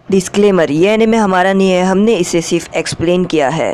Disclaimer, ये anime हमारा नहीं है, हमने इसे सिर्फ एक्सप्लेन किया है।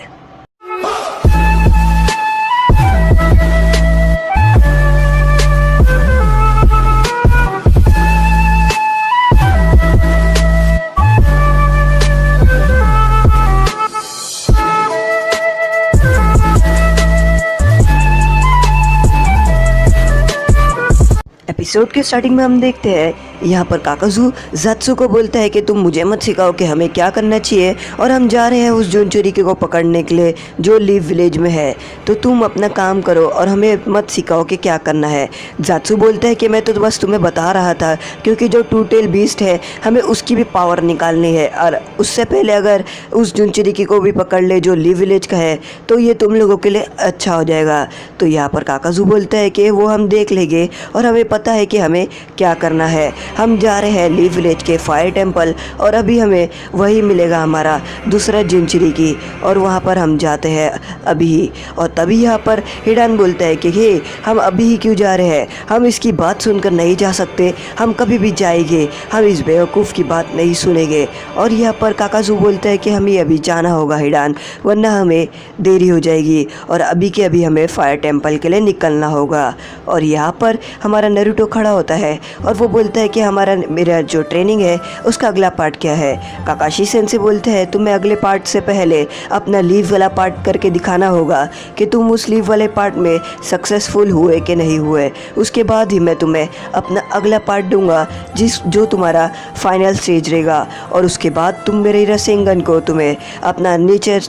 एपिसोड के स्टार्टिंग में हम देखते हैं यहाँ पर काकाजू ज़ात्सु को बोलता है कि तुम मुझे मत सिखाओ कि हमें क्या करना चाहिए, और हम जा रहे हैं उस जुनचुरिकी को पकड़ने के लिए जो लीव विलेज में है, तो तुम अपना काम करो और हमें मत सिखाओ कि क्या करना है। ज़ात्सु बोलता है कि मैं तो बस तुम्हें बता रहा था, क्योंकि जो टू टेल बीस्ट है हमें उसकी भी पावर निकालनी है, और उससे पहले अगर उस जुनचुरिकी को भी पकड़ ले जो लीव विलेज का है तो ये तुम लोगों के लिए अच्छा हो जाएगा। तो यहाँ पर काकाजू बोलता है कि वो हम देख लेंगे और हमें पता है कि हमें क्या करना है। हम जा रहे हैं लीव विलेज के फायर टेंपल, और अभी हमें वही मिलेगा हमारा दूसरा जुनचुरिकी, और वहाँ पर हम जाते हैं अभी ही। और तभी यहाँ पर हिडान बोलता है कि हे, हम अभी ही क्यों जा रहे हैं, हम इसकी बात सुनकर नहीं जा सकते, हम कभी भी जाएंगे, हम इस बेवकूफ़ की बात नहीं सुनेंगे। और यहाँ पर काकाजू बोलता है कि हमें अभी जाना होगा हिडान, वरना हमें देरी हो जाएगी, और अभी के अभी हमें फायर टेंपल के लिए निकलना होगा। और यहाँ पर हमारा नरूटो खड़ा होता है और वो बोलता है कि मेरा जो ट्रेनिंग है उसका अगला पार्ट क्या है। काकाशी सेंसे बोलते हैं तुम्हें अगले पार्ट से पहले अपना लीव वाला पार्ट करके दिखाना होगा कि तुम उस लीव वाले पार्ट में सक्सेसफुल हुए कि नहीं हुए, उसके बाद ही मैं तुम्हें अपना अगला पार्ट दूंगा जो तुम्हारा फाइनल स्टेज रहेगा, और उसके बाद तुम मेरे रसेंगन को तुम्हें अपना नेचर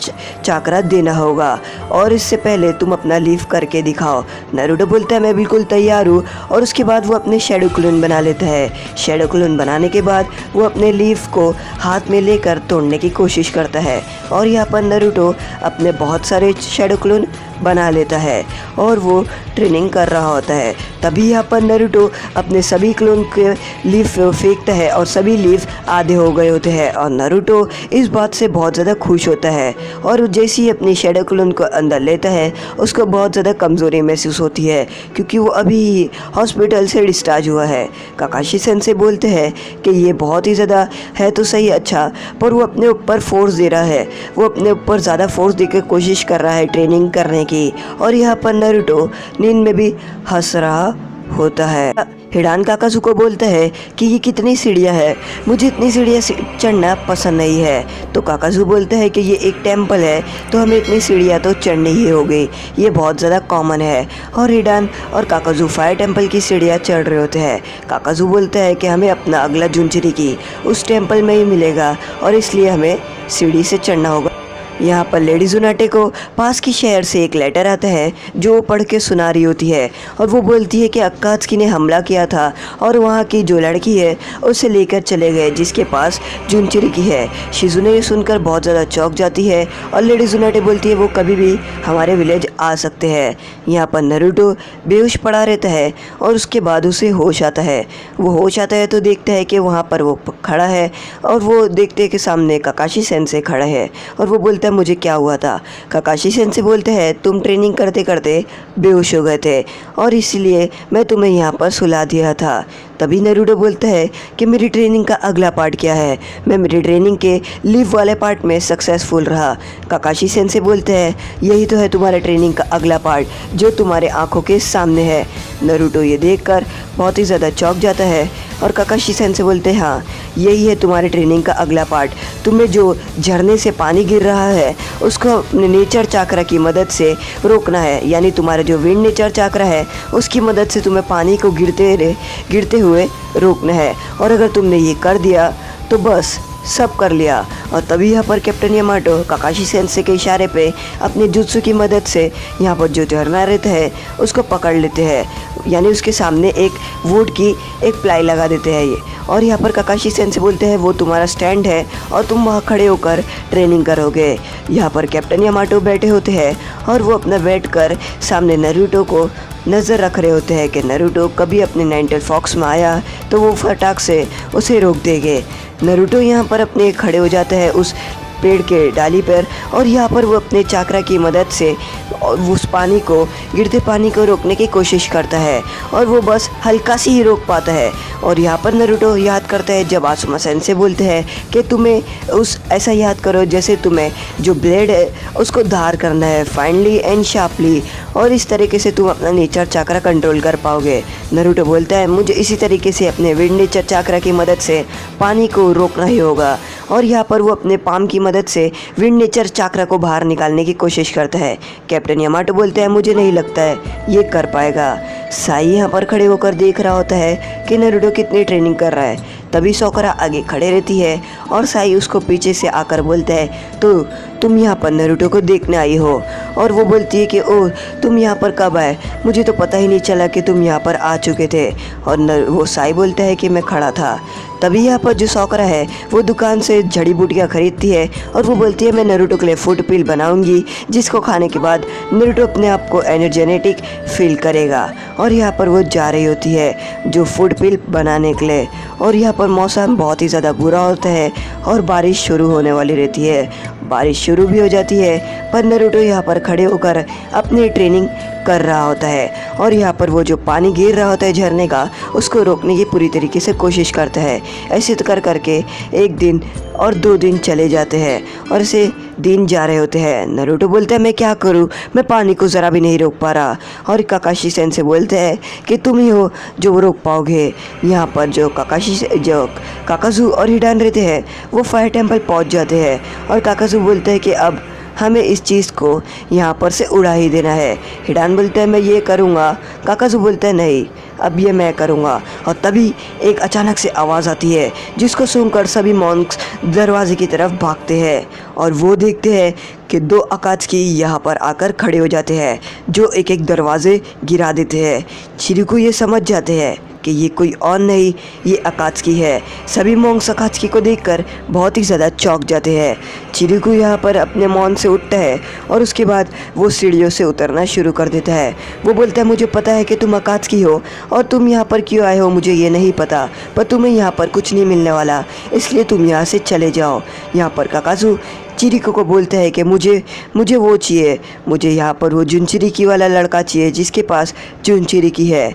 चाकरा देना होगा, और इससे पहले तुम अपना लीव करके दिखाओ। नारुतो बोलता है मैं बिल्कुल तैयार हूँ, और उसके बाद वो अपने शैडो क्लोन बना लेता है। शैडो क्लोन बनाने के बाद वो अपने लीफ को हाथ में लेकर तोड़ने की कोशिश करता है, और यहाँ पर नारुतो अपने बहुत सारे शैडो क्लोन बना लेता है और वो ट्रेनिंग कर रहा होता है। तभी यहाँ पर नारुतो अपने सभी क्लोन के लीफ फेंकता है और सभी लीफ आधे हो गए होते हैं, और नारुतो इस बात से बहुत ज़्यादा खुश होता है, और जैसे ही अपनी शैडो क्लोन को अंदर लेता है उसको बहुत ज़्यादा कमज़ोरी महसूस होती है, क्योंकि वो अभी हॉस्पिटल से डिस्चार्ज हुआ है। काकाशी सेंसे बोलते हैं कि ये बहुत ही ज़्यादा है तो सही अच्छा, पर वो अपने ऊपर फोर्स दे रहा है, वो अपने ऊपर ज़्यादा फोर्स देकर कोशिश कर रहा है ट्रेनिंग करने की। और यहाँ पर नारुतो नींद में भी हंस रहा होता है। हिडान काकाजू को बोलता है कि ये कितनी सीढ़ियाँ है, मुझे इतनी सीढ़ियाँ चढ़ना पसंद नहीं है। तो काकाजू बोलता है कि ये एक टेंपल है तो हमें इतनी सीढ़ियाँ तो चढ़नी ही होगी, ये बहुत ज़्यादा कॉमन है। और हिडान और काकाजू फायर टेंपल की सीढ़ियाँ चढ़ रहे होते हैं। काकाजू बोलता है कि हमें अपना अगला जुनचुरिकी उस टेंपल में ही मिलेगा, और इसलिए हमें सीढ़ी से चढ़ना होगा। यहाँ पर लेडी जुनाटे को पास की शहर से एक लेटर आता है जो वो पढ़ के सुना रही होती है, और वो बोलती है कि अक्कात्सुकी ने हमला किया था और वहाँ की जो लड़की है उसे लेकर चले गए जिसके पास जुनचुरिकी है। शिजुने ये सुनकर बहुत ज़्यादा चौंक जाती है, और लेडी जुनाटे बोलती है वो कभी भी हमारे विलेज आ सकते हैं। यहाँ पर नारुतो बेहोश पड़ा रहता है, और उसके बाद उसे होश आता है। वो होश आता है तो देखता है कि वहाँ पर वो खड़ा है, और वो देखते हैं कि सामने काकाशी सेंसे खड़ा है, और वो बोलता मुझे क्या हुआ था। काकाशी सेंसे बोलते हैं तुम ट्रेनिंग करते करते बेहोश हो गए थे, और इसलिए मैं तुम्हें यहाँ पर सुला दिया था। तभी नारुतो बोलता है कि मेरी ट्रेनिंग का अगला पार्ट क्या है, मैं मेरी ट्रेनिंग के लीव वाले पार्ट में सक्सेसफुल रहा। काकाशी सेंसे बोलते हैं यही तो है तुम्हारे ट्रेनिंग का अगला पार्ट जो तुम्हारे आंखों के सामने है। नारुतो ये देखकर बहुत ही ज़्यादा चौंक जाता है, और काकाशी सेंसे बोलते हैं हाँ यही है तुम्हारी ट्रेनिंग का अगला पार्ट, तुम्हें जो झरने से पानी गिर रहा है उसको अपने नेचर चाकरा की मदद से रोकना है, यानी तुम्हारा जो विंड नेचर चाकरा है उसकी मदद से तुम्हें पानी को गिरते हुए रोकना है, और अगर तुमने ये कर दिया तो बस सब कर लिया। और तभी यहाँ पर कैप्टन यामाटो काकाशी सेंसे के इशारे पे अपने जुत्सु की मदद से यहाँ पर जो झरना रहता है उसको पकड़ लेते हैं, यानी उसके सामने एक वुड की एक प्लाई लगा देते हैं ये। और यहाँ पर काकाशी सेंसे बोलते हैं वो तुम्हारा स्टैंड है और तुम वहाँ खड़े होकर ट्रेनिंग करोगे। यहाँ पर कैप्टन यामाटो बैठे होते हैं, और वो अपना बैठ कर सामने नारुतो को नज़र रख रहे होते हैं कि नारुतो कभी अपने नाइनटेल फॉक्स में आया तो वो फटाक से उसे रोक देंगे। नारुतो यहाँ पर अपने खड़े हो जाता है उस पेड़ के डाली पर, और यहाँ पर वो अपने चाकरा की मदद से और उस पानी को, गिरते पानी को रोकने की कोशिश करता है और वो बस हल्का सी ही रोक पाता है। और यहाँ पर नारुतो याद करता है जब आसुमा सेंसेई बोलते हैं कि तुम्हें ऐसा याद करो जैसे तुम्हें जो ब्लेड है उसको धार करना है फाइनली एंड शार्पली, और इस तरीके से तुम अपना नेचर चक्रा कंट्रोल कर पाओगे। नारुतो बोलता है मुझे इसी तरीके से अपने विंड नेचर चक्रा की मदद से पानी को रोकना ही होगा। और यहाँ पर वो अपने पाम की मदद से विंड नेचर चक्रा को बाहर निकालने की कोशिश करता है। कैप्टन यामाटो बोलते हैं मुझे नहीं लगता है ये कर पाएगा। साई यहाँ पर खड़े होकर देख रहा होता है कि नारुतो कितनी ट्रेनिंग कर रहा है। तभी सोकरा आगे खड़े रहती है और साई उसको पीछे से आकर बोलता है तो तुम यहाँ पर नारुतो को देखने आई हो। और वो बोलती है कि ओह तुम यहाँ पर कब आए, मुझे तो पता ही नहीं चला कि तुम यहाँ पर आ चुके थे। और वो साई बोलता है कि मैं खड़ा था। तभी यहाँ पर जो सोकरा है वो दुकान से जड़ी बूटियाँ खरीदती है और वो बोलती है मैं नारुतो के लिए फूड पिल बनाऊंगी जिसको खाने के बाद नारुतो अपने आप को एनर्जेटिक फील करेगा। और यहाँ पर वो जा रही होती है जो फूड पिल बनाने के लिए। और यहाँ पर मौसम बहुत ही ज़्यादा बुरा होता है और बारिश शुरू होने वाली रहती है। बारिश शुरू भी हो जाती है पर नारुतो यहाँ पर खड़े होकर अपनी ट्रेनिंग कर रहा होता है। और यहाँ पर वो जो पानी गिर रहा होता है झरने का उसको रोकने की पूरी तरीके से कोशिश करता है। ऐसे तो कर करके 1 दिन और 2 दिन चले जाते हैं और ऐसे दिन जा रहे होते हैं। नारुतो बोलता है मैं क्या करूँ, मैं पानी को ज़रा भी नहीं रोक पा रहा। और काकाशी सेंसेई बोलते हैं कि तुम ही हो जो रोक पाओगे। यहाँ पर जो काकाजू और हिडान रहते हैं वो फायर टेम्पल पहुँच जाते हैं और काकाजू बोलते हैं कि अब हमें इस चीज़ को यहाँ पर से उड़ा ही देना है। हिडान बोलता है मैं ये करूँगा। काकाजू बोलता है नहीं अब ये मैं करूँगा। और तभी एक अचानक से आवाज़ आती है जिसको सुनकर सभी मॉन्क्स दरवाजे की तरफ भागते हैं और वो देखते हैं कि 2 अकात्सुकी यहाँ पर आकर खड़े हो जाते हैं जो एक एक दरवाजे गिरा देते हैं। चिरिको ये समझ जाते हैं कि ये कोई और नहीं ये अकात्सुकी है। सभी मॉन्क्स अकात्सुकी को देखकर बहुत ही ज़्यादा चौंक जाते हैं। चिरिको यहाँ पर अपने मौन से उठता है और उसके बाद वो सीढ़ियों से उतरना शुरू कर देता है। वो बोलता है मुझे पता है कि तुम अकात्सुकी हो और तुम यहाँ पर क्यों आए हो मुझे ये नहीं पता, पर तुम्हें यहाँ पर कुछ नहीं मिलने वाला, इसलिए तुम यहाँ से चले जाओ। यहाँ पर काकाजू चिरिको को बोलता है कि मुझे वो चाहिए, मुझे यहाँ पर वो जुनचिरिकी वाला लड़का चाहिए जिसके पास जुनचिरिकी है।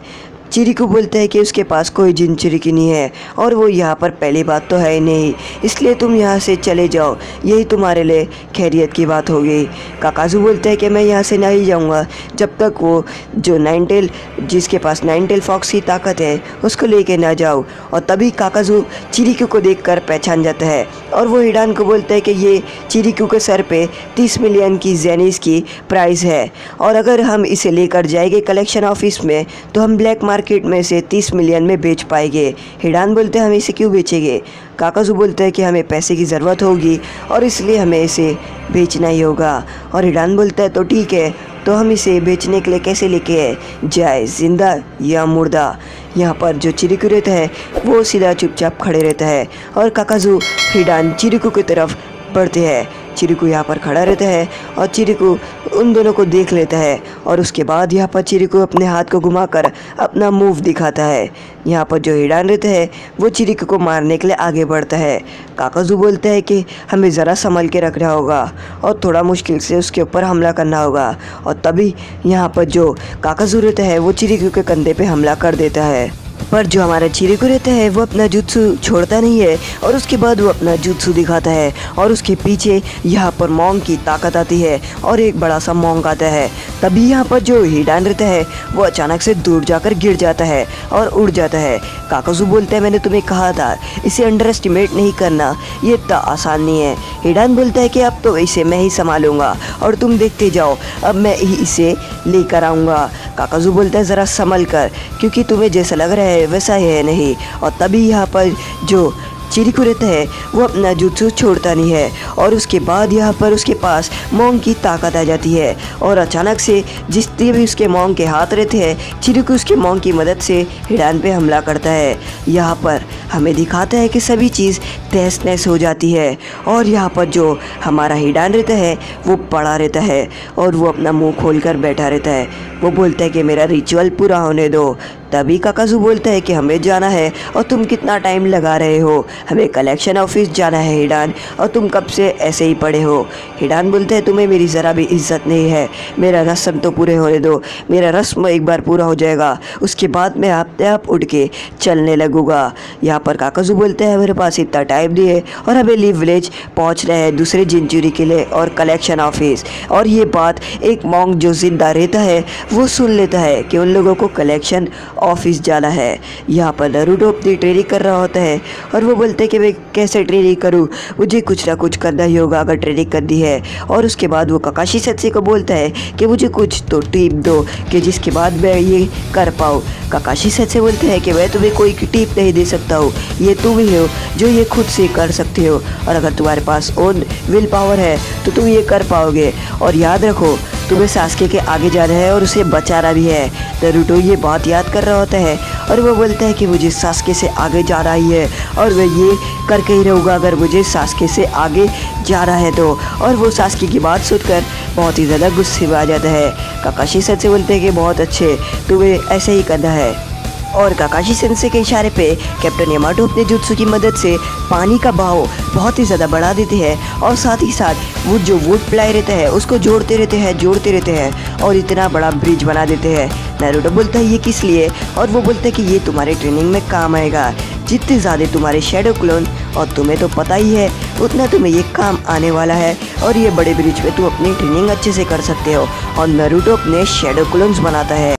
चिरिको बोलता है कि उसके पास कोई जुनचिरिकी नहीं है और वो यहाँ पर पहली बात तो है ही नहीं, इसलिए तुम यहाँ से चले जाओ, यही तुम्हारे लिए खैरियत की बात होगी। काकाजू बोलता है कि मैं यहाँ से नहीं जाऊँगा जब तक वो जो नाइनटेल जिसके पास नाइनटेल फॉक्स की ताकत है उसको लेके ना जाओ। और तभी काकाजू चिरिको को देखकर पहचान जाता है और वो हिडान को बोलता है कि ये चिरिको के सर पे 30 मिलियन की जेनिस की प्राइस है और अगर हम इसे लेकर जाएंगे कलेक्शन ऑफिस में तो हम ब्लैक मार्केट में से 30 मिलियन में बेच पाएंगे। हिडान बोलते हैं हम इसे क्यों बेचेंगे। काकाजू बोलता है कि हमें पैसे की ज़रूरत होगी और इसलिए हमें इसे बेचना ही होगा। और हिडान बोलता है तो ठीक है, तो हम इसे बेचने के लिए कैसे लेके जाए, जिंदा या मुर्दा। यहाँ पर जो चिरिको रहता है वो सीधा चुपचाप खड़े रहता है और काकाजू हिडान चिरिको की तरफ बढ़ते हैं। चिरिको यहाँ पर खड़ा रहता है और चिरिको उन दोनों को देख लेता है और उसके बाद यहाँ पर चिरिको अपने हाथ को घुमाकर अपना मूव दिखाता है। यहाँ पर जो हिडान रहता है वो चिरिको को मारने के लिए आगे बढ़ता है। काकाजू बोलता है कि हमें ज़रा संभल के रखना होगा और थोड़ा मुश्किल से उसके ऊपर हमला करना होगा। और तभी यहाँ पर जो काकाजू रहता है वो चिरिको के कंधे पे हमला कर देता है। पर जो हमारा चिरिको रहता है वो अपना जुत्सु छोड़ता नहीं है और उसके बाद वो अपना जुत्सु दिखाता है और उसके पीछे यहाँ पर मॉन्क की ताकत आती है और एक बड़ा सा मॉन्क आता है। तभी यहाँ पर जो हिडान रहता है वो अचानक से दूर जाकर गिर जाता है और उड़ जाता है। काकाजू बोलता है मैंने तुम्हें कहा था इसे अंडर एस्टिमेट नहीं करना, ये इतना आसान नहीं है। हिडान बोलता है कि अब तो इसे मैं ही संभालूंगा और तुम देखते जाओ, अब मैं ही इसे लेकर आऊँगा। काकाजू बोलता है ज़रा संभल कर, क्योंकि तुम्हें जैसा लग रहा है वैसा है नहीं। और तभी यहाँ पर जो चिरिको रहता है वो अपना जुत्सु छोड़ता नहीं है और उसके बाद यहाँ पर उसके पास मॉन्क की ताकत आ जाती है और अचानक से जितने भी उसके मॉन्क के हाथ रहते हैं चिरिको उसके मॉन्क की मदद से हिडान पे हमला करता है। यहाँ पर हमें दिखाता है कि सभी चीज़ तहस नहस हो जाती है और यहाँ पर जो हमारा हिडान रहता है वो पड़ा रहता है और वो अपना मुँह खोल कर बैठा रहता है। वो बोलता है कि मेरा रिचुअल पूरा होने दो। तभी काकाजू बोलता है कि हमें जाना है और तुम कितना टाइम लगा रहे हो, हमें कलेक्शन ऑफिस जाना है हिडान, और तुम कब से ऐसे ही पड़े हो। हिडान बोलते हैं तुम्हें मेरी ज़रा भी इज्जत नहीं है, मेरा रस्म तो पूरे होने दो, मेरा रस्म एक बार पूरा हो जाएगा उसके बाद मैं अपने आप उठ के चलने लगूंगा। यहाँ पर काकाजू बोलते हैं मेरे पास इतना टाइम नहीं है और हमें लीव विलेज पहुँच रहे हैं दूसरे जिंचुरी के लिए और कलेक्शन ऑफिस। और ये बात एक मॉन्क जो जिंदा रहता है वो सुन लेता है कि उन लोगों को कलेक्शन ऑफिस जाना है। यहाँ पर नारुतो अपनी ट्रेनिंग कर रहा होता है और वो बोलते हैं कि मैं कैसे ट्रेनिंग करूँ, मुझे कुछ ना कुछ करना ही होगा अगर ट्रेनिंग करनी है। और उसके बाद वो काकाशी सेंसेई को बोलता है कि मुझे कुछ तो टिप दो कि जिसके बाद मैं ये कर पाऊँ। काकाशी सेंसेई बोलते हैं कि मैं तुम्हें कोई टिप नहीं दे सकता हूँ, ये तुम ही हो जो ये खुद से कर सकते हो, और अगर तुम्हारे पास ओन विल पावर है तो तुम ये कर पाओगे। और याद रखो तुम्हें सास्के के आगे जाना है और उसे बचाना भी है। नारुतो ये बात याद कर रहा होता है और वो बोलता है कि मुझे सास्के से आगे जाना ही है और मैं ये करके ही रहूँगा अगर मुझे सास्के से आगे जाना है तो। और वो सास्के की बात सुनकर बहुत ही ज़्यादा गुस्से में आ जाता है। काकाशी सेंसेई बोलते हैं कि बहुत अच्छे, तुम्हें ऐसे ही करना है। और काकाशी सेंसेई के इशारे पे कैप्टन यामाटो अपने जुत्सु की मदद से पानी का बहाव बहुत ही ज़्यादा बढ़ा देते हैं और साथ ही साथ वो जो वुड प्लाई रहता है उसको जोड़ते रहते हैं और इतना बड़ा ब्रिज बना देते हैं। नारुतो बोलता है ये किस लिए, और वो बोलता है कि ये तुम्हारे ट्रेनिंग में काम आएगा। जितने ज़्यादा तुम्हारे शैडो क्लोन, और तुम्हें तो पता ही है उतना तुम्हें ये काम आने वाला है, और ये बड़े ब्रिज पे तुम अपनी ट्रेनिंग अच्छे से कर सकते हो। और नारुतो अपने शैडो क्लोन्स बनाता है।